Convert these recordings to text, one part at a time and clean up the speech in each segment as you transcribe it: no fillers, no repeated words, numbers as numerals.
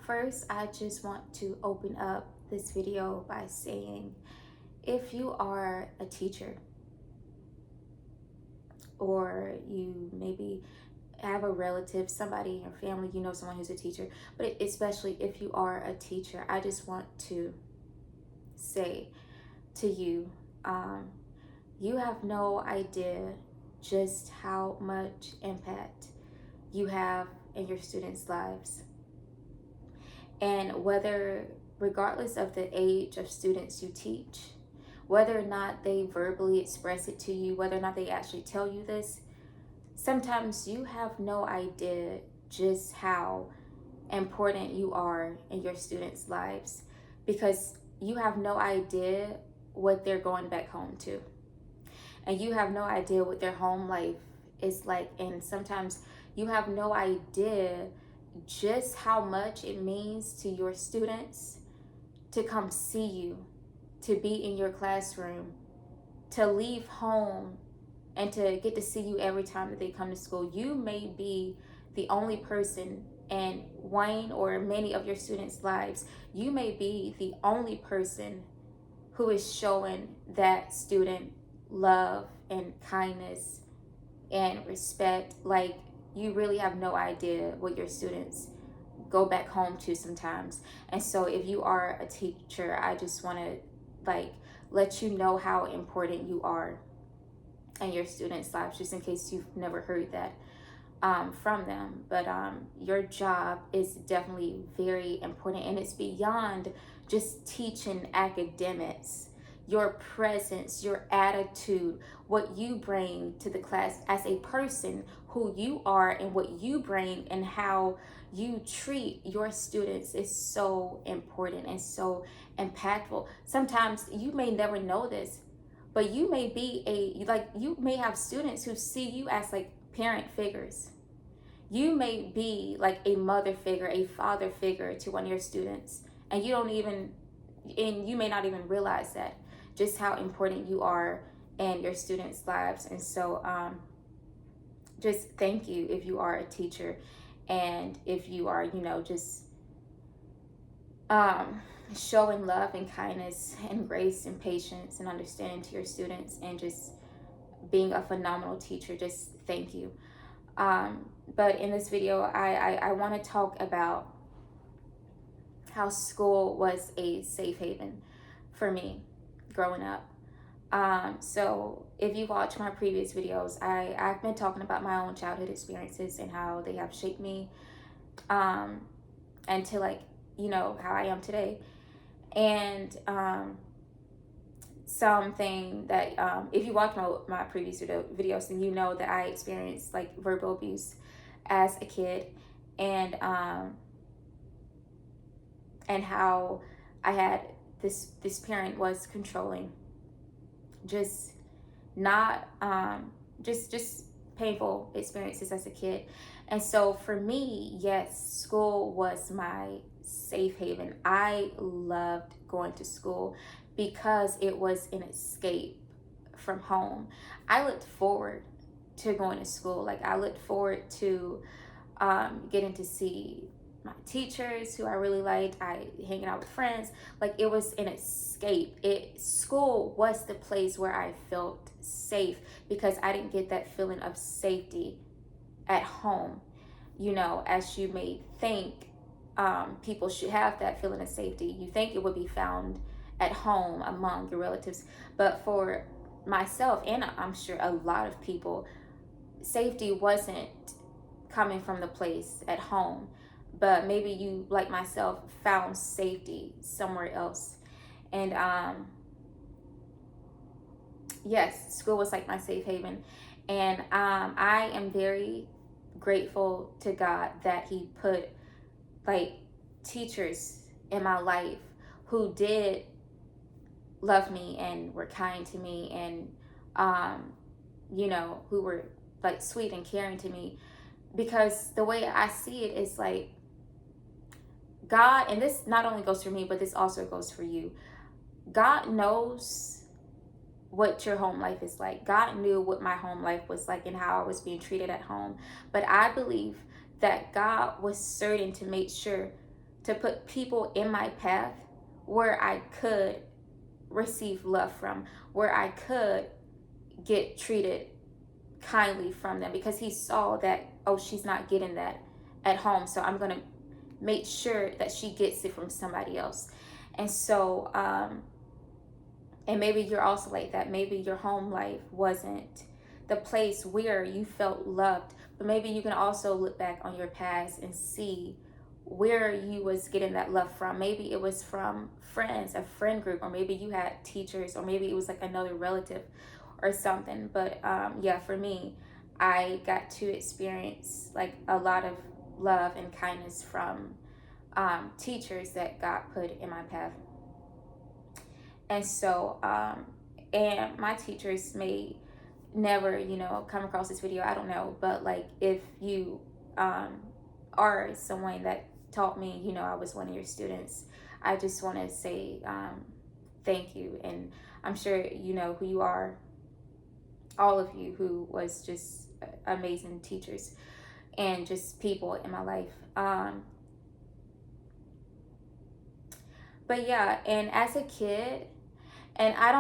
First, I just want to open up this video by saying if you are a teacher or you maybe have a relative, somebody in your family, you know someone who's a teacher, but especially if you are a teacher, I just want to say to you, um, you have no idea just how much impact you have in your students' lives. And regardless of the age of students you teach, whether or not they verbally express it to you, whether or not they actually tell you this, sometimes you have no idea just how important you are in your students' lives because you have no idea what they're going back home to. And you have no idea what their home life is like. And sometimes you have no idea just how much it means to your students to come see you, to be in your classroom, to leave home, and to get to see you every time that they come to school. You may be the only person in one or many of your students' lives. You may be the only person who is showing that student love and kindness and respect. Like, you really have no idea what your students go back home to sometimes. And so if you are a teacher, I just want to let you know how important you are in your students' lives, just in case you've never heard that from them. But your job is definitely very important, and it's beyond just teaching academics. Your presence, your attitude, what you bring to the class as a person, who you are, and what you bring and how you treat your students is so important and so impactful. Sometimes you may never know this, but you may be you may have students who see you as like parent figures. You may be like a mother figure, a father figure to one of your students, and you may not even realize that, just how important you are in your students' lives. And so just thank you if you are a teacher, and if you are, just showing love and kindness and grace and patience and understanding to your students, and just being a phenomenal teacher. Just thank you. But in this video, I want to talk about how school was a safe haven for me growing up. So if you watch my previous videos, I've been talking about my own childhood experiences and how they have shaped me into how I am today. And something that if you watch my previous videos, then you know that I experienced like verbal abuse as a kid, and how I had this parent was controlling, just not just painful experiences as a kid. And so for me, yes, school was my safe haven. I loved going to school because it was an escape from home. I looked forward to going to school. Like, I looked forward to getting to see my teachers who I really liked. I hanging out with friends. Like, it was an escape. School was the place where I felt safe, because I didn't get that feeling of safety at home. As you may think, people should have that feeling of safety. You think it would be found at home among your relatives, but for myself, and I'm sure a lot of people, safety wasn't coming from the place at home. But maybe you, like myself, found safety somewhere else. And yes, school was like my safe haven. And I am very grateful to God that He put like teachers in my life who did love me and were kind to me, and who were like sweet and caring to me. Because the way I see it is like, God, and this not only goes for me, but this also goes for you. God knows what your home life is like. God knew what my home life was like and how I was being treated at home. But I believe that God was certain to make sure to put people in my path where I could receive love from, where I could get treated kindly from them, because he saw that, oh, she's not getting that at home, so I'm going to make sure that she gets it from somebody else. And so and maybe you're also like that. Maybe your home life wasn't the place where you felt loved, but maybe you can also look back on your past and see where you was getting that love from. Maybe it was from friends, a friend group, or maybe you had teachers, or maybe it was like another relative or something. But yeah, for me, I got to experience like a lot of love and kindness from teachers that God put in my path. And so and my teachers may never, come across this video, I don't know, but like if you are someone that taught me, I was one of your students, I just want to say thank you. And I'm sure you know who you are, all of you who was just amazing teachers and just people in my life. But yeah, and as a kid, and I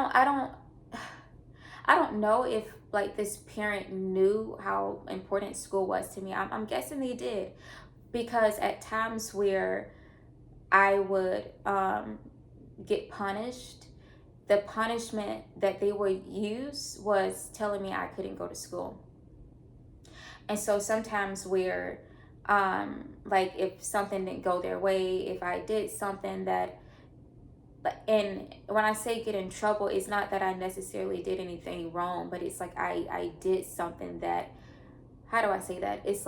don't know if like this parent knew how important school was to me. I'm guessing they did, because at times where I would get punished, the punishment that they would use was telling me I couldn't go to school. And so sometimes where like if something didn't go their way, if I did something that, and when I say get in trouble, it's not that I necessarily did anything wrong, but it's like I did something that, how do I say that? It's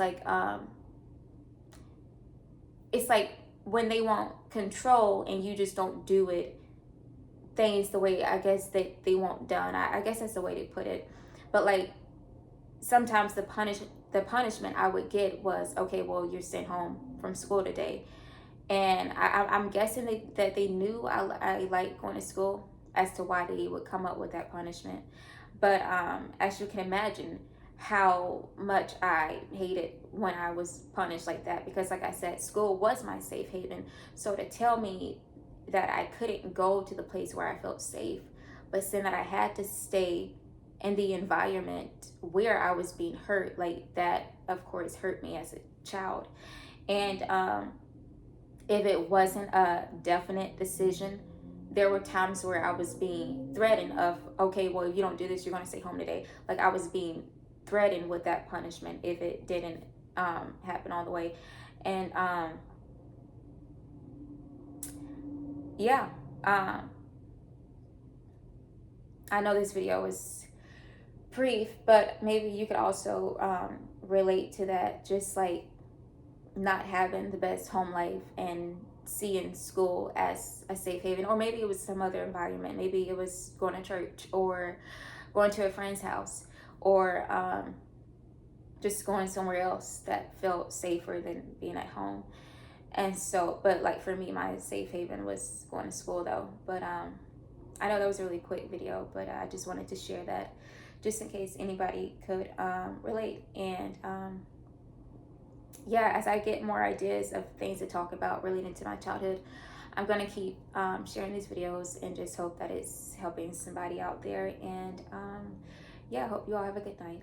like when they want control and you just don't do it, things the way I guess that they want done. I guess that's the way they put it. But like sometimes the punishment I would get was, okay, well, you're sent home from school today. And I'm guessing that they knew I like going to school as to why they would come up with that punishment. But as you can imagine, how much I hated when I was punished like that, because like I said, school was my safe haven. So to tell me that I couldn't go to the place where I felt safe, but saying that I had to stay in the environment where I was being hurt, like that, of course, hurt me as a child. And if it wasn't a definite decision, there were times where I was being threatened of, okay, well, if you don't do this, you're going to stay home today. Like I was being threatened with that punishment if it didn't happen all the way. And yeah, I know this video is brief, but maybe you could also relate to that, just like not having the best home life and seeing school as a safe haven. Or maybe it was some other environment. Maybe it was going to church or going to a friend's house, or just going somewhere else that felt safer than being at home. And so, but like for me, my safe haven was going to school though. But I know that was a really quick video, but I just wanted to share that just in case anybody could relate. And yeah, as I get more ideas of things to talk about relating to my childhood, I'm going to keep sharing these videos and just hope that it's helping somebody out there. And yeah, I hope you all have a good night.